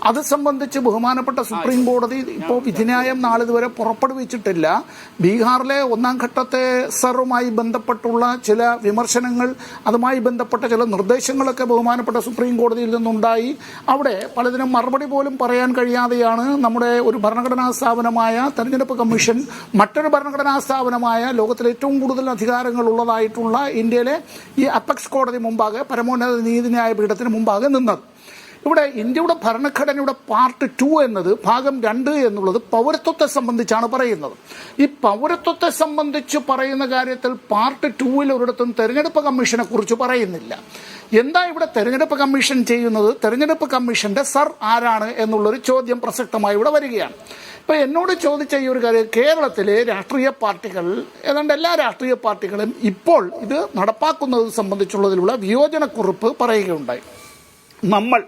അത് സംബന്ധിച്ച് ബഹുമാനപ്പെട്ട സുപ്രീം കോടതി ഇപ്പോൾ വിധിന്യായം നാളിതുവരെ പുറപ്പെടുവിച്ചിട്ടില്ല. ബീഹാറിലെ ഒന്നാം ഘട്ടത്തെ സെറുമായി ബന്ധപ്പെട്ടുള്ള ചില വിമർശനങ്ങൾ, അതുമായി ബന്ധപ്പെട്ട ചില നിർദ്ദേശങ്ങളൊക്കെ ബഹുമാനപ്പെട്ട സുപ്രീം കോടതിയിൽ നിന്നുണ്ടായി. അവിടെ പലതിനും മറുപടി പോലും പറയാൻ കഴിയാതെയാണ് നമ്മുടെ ഒരു ഭരണഘടനാ സ്ഥാപനമായ തെരഞ്ഞെടുപ്പ് കമ്മീഷൻ മറ്റൊരു ഭരണഘടനാ സ്ഥാപനമായ ലോകത്തിലെ ഏറ്റവും കൂടുതൽ അധികാരങ്ങൾ ഉള്ളതായിട്ടുള്ള ഇന്ത്യയിലെ ഈ അപ്പെക്സ് കോടതി മുമ്പാകെ, പരമോന്നത നീതിന്യായ പീഠത്തിന് മുമ്പാകെ നിന്നത്. ഇവിടെ ഇന്ത്യയുടെ ഭരണഘടനയുടെ പാർട്ട് 2 എന്നത് ഭാഗം 2 എന്നുള്ളത് പൗരത്വത്തെ സംബന്ധിച്ചാണ് പറയുന്നത്. ഈ പൗരത്വത്തെ സംബന്ധിച്ച് പറയുന്ന കാര്യത്തിൽ പാർട്ട് 2 ഒരിടത്തും തെരഞ്ഞെടുപ്പ് കമ്മീഷനെ കുറിച്ച് പറയുന്നില്ല. എന്താ ഇവിടെ തെരഞ്ഞെടുപ്പ് കമ്മീഷൻ ചെയ്യുന്നത്? തെരഞ്ഞെടുപ്പ് കമ്മീഷന്റെ സർ ആരാണ് എന്നുള്ളൊരു ചോദ്യം പ്രസക്തമായി ഇവിടെ വരികയാണ്. ഇപ്പൊ എന്നോട് ചോദിച്ച ഈ ഒരു കാര്യം, കേരളത്തിലെ രാഷ്ട്രീയ പാർട്ടികൾ, ഏതാണ്ട് എല്ലാ രാഷ്ട്രീയ പാർട്ടികളും ഇപ്പോൾ ഇത് നടപ്പാക്കുന്നത് സംബന്ധിച്ചുള്ളതിലുള്ള വിയോജനക്കുറിപ്പ് പറയുകയുണ്ടായി. നമ്മൾ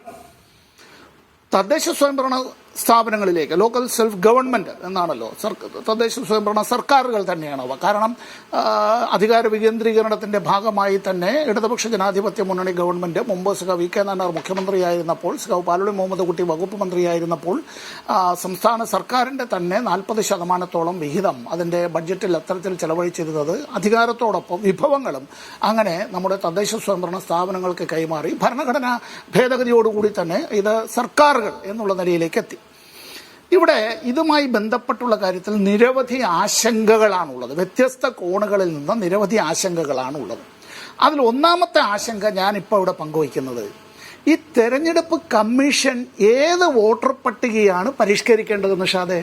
തദ്ദേശ സ്വയംഭരണ സ്ഥാപനങ്ങളിലേക്ക്, ലോക്കൽ സെൽഫ് ഗവൺമെന്റ് എന്നാണല്ലോ, തദ്ദേശ സ്വയംഭരണ സർക്കാരുകൾ തന്നെയാണ് അവ. കാരണം അധികാര വികേന്ദ്രീകരണത്തിന്റെ ഭാഗമായി തന്നെ ഇടതുപക്ഷ ജനാധിപത്യ മുന്നണി ഗവൺമെന്റ് മുമ്പ് വി കെ നായനാർ മുഖ്യമന്ത്രിയായിരുന്നപ്പോൾ, പാലോളി മുഹമ്മദ് കുട്ടി വകുപ്പ് മന്ത്രിയായിരുന്നപ്പോൾ സംസ്ഥാന സർക്കാരിന്റെ തന്നെ 40% വിഹിതം അതിന്റെ ബഡ്ജറ്റിൽ അത്തരത്തിൽ ചെലവഴിച്ചിരുന്നത് അധികാരത്തോടൊപ്പം വിഭവങ്ങളും അങ്ങനെ നമ്മുടെ തദ്ദേശ സ്വയംഭരണ സ്ഥാപനങ്ങൾക്ക് കൈമാറി ഭരണഘടനാ ഭേദഗതിയോടുകൂടി തന്നെ ഇത് സർക്കാരുകൾ എന്നുള്ള നിലയിലേക്ക് എത്തി. ഇവിടെ ഇതുമായി ബന്ധപ്പെട്ടുള്ള കാര്യത്തിൽ നിരവധി ആശങ്കകളാണുള്ളത്. വ്യത്യസ്ത കോണുകളിൽ നിന്ന് നിരവധി ആശങ്കകളാണുള്ളത്. അതിൽ ഒന്നാമത്തെ ആശങ്ക ഞാനിപ്പോൾ ഇവിടെ പങ്കുവയ്ക്കുന്നത്, ഈ തെരഞ്ഞെടുപ്പ് കമ്മീഷൻ ഏത് വോട്ടർ പട്ടികയാണ് പരിഷ്കരിക്കേണ്ടതെന്ന് ഷാദേ?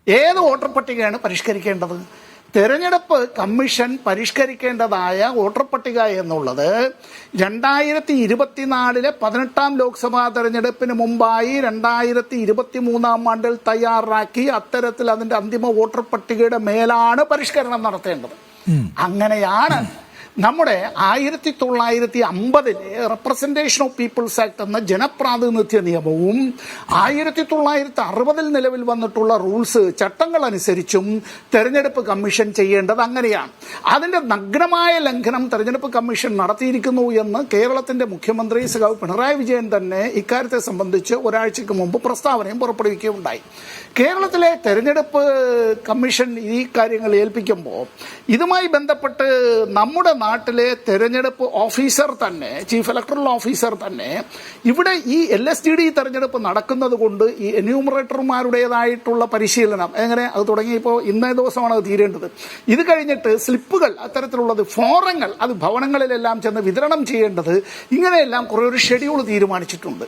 ഏത് വോട്ടർ പട്ടികയാണ് പരിഷ്കരിക്കേണ്ടത്? തെരഞ്ഞെടുപ്പ് കമ്മീഷൻ പരിഷ്കരിക്കേണ്ടതായ വോട്ടർ പട്ടിക എന്നുള്ളത് 2024 18ാം ലോക്സഭാ തെരഞ്ഞെടുപ്പിന് മുമ്പായി 2023 ആണ്ടിൽ തയ്യാറാക്കി അത്തരത്തിൽ അതിന്റെ അന്തിമ വോട്ടർ പട്ടികയുടെ മേലാണ് പരിഷ്കരണം നടത്തേണ്ടത്. അങ്ങനെയാണ് നമ്മുടെ 1950 റെപ്രസെന്റേഷൻ ഓഫ് പീപ്പിൾസ് ആക്ട് എന്ന ജനപ്രാതിനിധ്യ നിയമവും 1960 നിലവിൽ വന്നിട്ടുള്ള റൂൾസ്, ചട്ടങ്ങൾ അനുസരിച്ചും തെരഞ്ഞെടുപ്പ് കമ്മീഷൻ ചെയ്യേണ്ടത് അങ്ങനെയാണ്. അതിന്റെ നഗ്നമായ ലംഘനം തെരഞ്ഞെടുപ്പ് കമ്മീഷൻ നടത്തിയിരിക്കുന്നു എന്ന് കേരളത്തിന്റെ മുഖ്യമന്ത്രി പിണറായി വിജയൻ തന്നെ ഇക്കാര്യത്തെ സംബന്ധിച്ച് ഒരാഴ്ചക്ക് മുമ്പ് പ്രസ്താവനയും പുറപ്പെടുവിക്കുകയുണ്ടായി. കേരളത്തിലെ തെരഞ്ഞെടുപ്പ് കമ്മീഷൻ ഈ കാര്യങ്ങൾ ഏൽപ്പിക്കുമ്പോൾ ഇതുമായി ബന്ധപ്പെട്ട് നമ്മുടെ നാട്ടിലെ തെരഞ്ഞെടുപ്പ് ഓഫീസർ തന്നെ, ചീഫ് ഇലക്ടറൽ ഓഫീസർ തന്നെ, ഇവിടെ ഈ LSTD തെരഞ്ഞെടുപ്പ് നടക്കുന്നത് കൊണ്ട് ഈ എന്യൂമറേറ്റർമാരുടേതായിട്ടുള്ള പരിശീലനം എങ്ങനെ അത് തുടങ്ങിയപ്പോൾ ഇന്നേ ദിവസമാണ് അത് തീരേണ്ടത്. ഇത് കഴിഞ്ഞിട്ട് സ്ലിപ്പുകൾ, അത്തരത്തിലുള്ളത് ഫോറങ്ങൾ, അത് ഭവനങ്ങളിലെല്ലാം ചെന്ന് വിതരണം ചെയ്യേണ്ടത്, ഇങ്ങനെയെല്ലാം കുറേ ഒരു ഷെഡ്യൂൾ തീരുമാനിച്ചിട്ടുണ്ട്.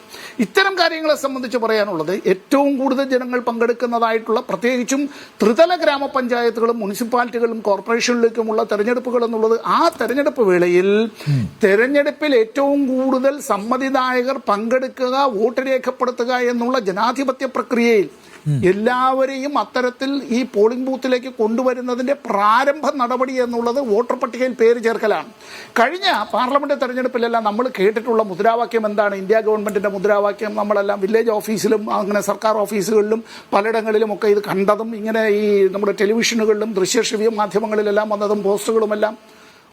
ഇത്തരം കാര്യങ്ങളെ സംബന്ധിച്ച് പറയാനുള്ളത്, ഏറ്റവും കൂടുതൽ ജനങ്ങൾ പങ്കെടുക്കുന്നതായിട്ടുള്ള പ്രത്യേകിച്ചും ത്രിതല ഗ്രാമപഞ്ചായത്തുകളും മുനിസിപ്പാലിറ്റികളും കോർപ്പറേഷനിലേക്കുമുള്ള തെരഞ്ഞെടുപ്പുകൾ എന്നുള്ളത്, ആ തെരഞ്ഞെടുപ്പ് വേളയിൽ തെരഞ്ഞെടുപ്പിൽ ഏറ്റവും കൂടുതൽ സമ്മതിദായകർ പങ്കെടുക്കുക, വോട്ട് രേഖപ്പെടുത്തുക എന്നുള്ള ജനാധിപത്യ പ്രക്രിയയിൽ എല്ലാവരെയും അത്തരത്തിൽ ഈ പോളിംഗ് ബൂത്തിലേക്ക് കൊണ്ടുവരുന്നതിന്റെ പ്രാരംഭ നടപടി എന്നുള്ളത് വോട്ടർ പട്ടികയിൽ പേര് ചേർക്കലാണ്. കഴിഞ്ഞ പാർലമെന്റ് തെരഞ്ഞെടുപ്പിലെല്ലാം നമ്മൾ കേട്ടിട്ടുള്ള മുദ്രാവാക്യം എന്താണ്? ഇന്ത്യ ഗവൺമെന്റിന്റെ മുദ്രാവാക്യം നമ്മളെല്ലാം വില്ലേജ് ഓഫീസിലും അങ്ങനെ സർക്കാർ ഓഫീസുകളിലും പലയിടങ്ങളിലും ഒക്കെ ഇത് കണ്ടതും, ഇങ്ങനെ ഈ നമ്മുടെ ടെലിവിഷനുകളിലും ദൃശ്യശ്രവ്യ മാധ്യമങ്ങളിലെല്ലാം വന്നതും പോസ്റ്ററുകളുമെല്ലാം,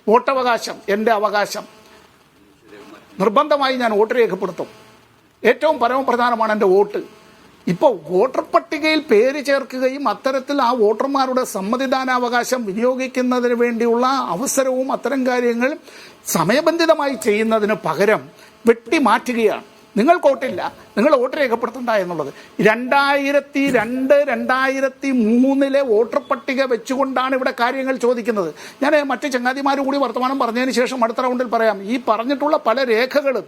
വോട്ടവകാശം എൻ്റെ അവകാശം, നിർബന്ധമായി ഞാൻ വോട്ട് രേഖപ്പെടുത്തും, ഏറ്റവും പരമപ്രധാനമാണ് എൻ്റെ വോട്ട്. ഇപ്പോൾ വോട്ടർ പട്ടികയിൽ പേര് ചേർക്കുകയും അത്തരത്തിൽ ആ വോട്ടർമാരുടെ സമ്മതിദാനാവകാശം വിനിയോഗിക്കുന്നതിന് വേണ്ടിയുള്ള അവസരവും അത്തരം കാര്യങ്ങൾ സമയബന്ധിതമായി ചെയ്യുന്നതിന് പകരം വെട്ടിമാറ്റുകയാണ്. നിങ്ങൾക്ക് വോട്ടില്ല, നിങ്ങൾ വോട്ട് രേഖപ്പെടുത്തണ്ട എന്നുള്ളത്. 2002, 2003 വോട്ടർ പട്ടിക വെച്ചുകൊണ്ടാണ് ഇവിടെ കാര്യങ്ങൾ ചോദിക്കുന്നത്. ഞാൻ മറ്റു ചങ്ങാതിമാർ കൂടി വർത്തമാനം പറഞ്ഞതിന് ശേഷം അടുത്ത റൗണ്ടിൽ പറയാം. ഈ പറഞ്ഞിട്ടുള്ള പല രേഖകളും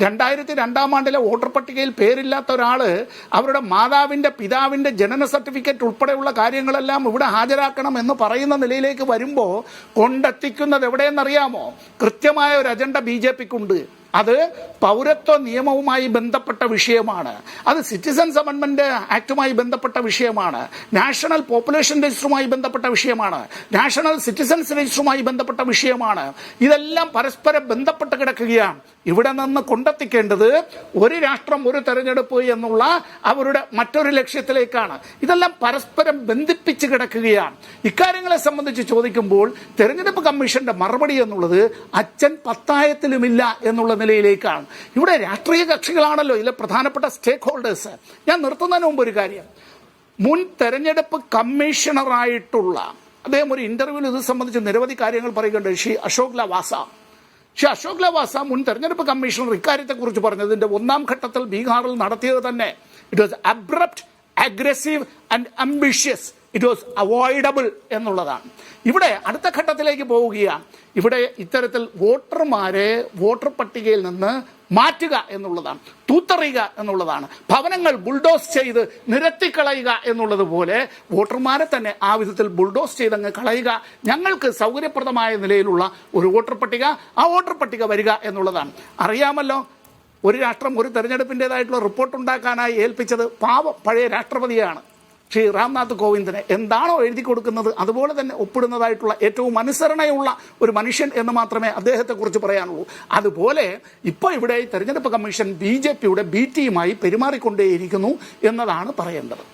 2002 വോട്ടർ പട്ടികയിൽ പേരില്ലാത്ത ഒരാള് അവരുടെ മാതാവിന്റെ പിതാവിന്റെ ജനന സർട്ടിഫിക്കറ്റ് ഉൾപ്പെടെയുള്ള കാര്യങ്ങളെല്ലാം ഇവിടെ ഹാജരാക്കണം എന്ന് പറയുന്ന നിലയിലേക്ക് വരുമ്പോൾ കൊണ്ടെത്തിക്കുന്നത് എവിടെയെന്നറിയാമോ? കൃത്യമായ ഒരു അജണ്ട BJPക്കുണ്ട്. അത് പൗരത്വ നിയമവുമായി ബന്ധപ്പെട്ട വിഷയമാണ്, അത് സിറ്റിസൺസ് അമെൻഡ്മെന്റ് ആക്ടുമായി ബന്ധപ്പെട്ട വിഷയമാണ്, നാഷണൽ പോപ്പുലേഷൻ രജിസ്റ്ററുമായി ബന്ധപ്പെട്ട വിഷയമാണ്, നാഷണൽ സിറ്റിസൺസ് രജിസ്റ്ററുമായി ബന്ധപ്പെട്ട വിഷയമാണ്. ഇതെല്ലാം പരസ്പരം ബന്ധപ്പെട്ട് കിടക്കുകയാണ്. ഇവിടെ നിന്ന് കൊണ്ടെത്തിക്കേണ്ടത് ഒരു രാഷ്ട്രം ഒരു തെരഞ്ഞെടുപ്പ് എന്നുള്ള അവരുടെ മറ്റൊരു ലക്ഷ്യത്തിലേക്കാണ്. ഇതെല്ലാം പരസ്പരം ബന്ധിപ്പിച്ച് കിടക്കുകയാണ്. ഇക്കാര്യങ്ങളെ സംബന്ധിച്ച് ചോദിക്കുമ്പോൾ തെരഞ്ഞെടുപ്പ് കമ്മീഷന്റെ മറുപടി എന്നുള്ളത് അച്ഛൻ പത്തായത്തിലുമില്ല എന്നുള്ള നിലയിലേക്കാണ്. ഇവിടെ രാഷ്ട്രീയ കക്ഷികളാണല്ലോ ഇതിലെ പ്രധാനപ്പെട്ട സ്റ്റേക്ക് ഹോൾഡേഴ്സ്. ഞാൻ നിർത്തുന്നതിന് മുമ്പ് ഒരു കാര്യം, മുൻ തെരഞ്ഞെടുപ്പ് കമ്മീഷണറായിട്ടുള്ള അദ്ദേഹം ഒരു ഇന്റർവ്യൂവിൽ ഇത് സംബന്ധിച്ച് നിരവധി കാര്യങ്ങൾ പറയുന്നുണ്ട്. ശ്രീ അശോക് ലവാസ മുൻ തെരഞ്ഞെടുപ്പ് കമ്മീഷണർ ഇക്കാര്യത്തെക്കുറിച്ച് പറഞ്ഞതിന്റെ ഒന്നാം ഘട്ടത്തിൽ ബീഹാറിൽ നടത്തിയത് തന്നെ it was abrupt, aggressive and ambitious, it was avoidable എന്നുള്ളതാണ്. ഇവിടെ അടുത്ത ഘട്ടത്തിലേക്ക് പോവുകയാണ്. ഇവിടെ ഇത്തരത്തിൽ വോട്ടർമാരെ വോട്ടർ പട്ടികയിൽ നിന്ന് മാറ്റുക എന്നുള്ളതാണ്, തൂത്തെറിയുക എന്നുള്ളതാണ്, ഭവനങ്ങൾ ബുൾഡോസ് ചെയ്ത് നിരത്തിക്കളയുക എന്നുള്ളത് പോലെ വോട്ടർമാരെ തന്നെ ആ വിധത്തിൽ ബുൾഡോസ് ചെയ്തങ്ങ് കളയുക. ഞങ്ങൾക്ക് സൗകര്യപ്രദമായ നിലയിലുള്ള ഒരു വോട്ടർ പട്ടിക, ആ വോട്ടർ പട്ടിക വരിക എന്നുള്ളതാണ്. അറിയാമല്ലോ, ഒരു രാഷ്ട്രം ഒരു തെരഞ്ഞെടുപ്പിൻ്റെതായിട്ടുള്ള റിപ്പോർട്ട് ഉണ്ടാക്കാനായി ഏൽപ്പിച്ചത് പാവം പഴയ രാഷ്ട്രപതിയാണ് ശ്രീ രാംനാഥ് കോവിന്ദിനെ. എന്താണോ എഴുതി കൊടുക്കുന്നത് അതുപോലെ തന്നെ ഒപ്പിടുന്നതായിട്ടുള്ള ഏറ്റവും അനുസരണയുള്ള ഒരു മനുഷ്യൻ എന്ന് മാത്രമേ അദ്ദേഹത്തെക്കുറിച്ച് പറയാനുള്ളൂ. അതുപോലെ ഇപ്പോൾ ഇവിടെ തെരഞ്ഞെടുപ്പ് കമ്മീഷൻ BJPയുടെ B ടീമായി പെരുമാറിക്കൊണ്ടേയിരിക്കുന്നു എന്നതാണ് പറയേണ്ടത്.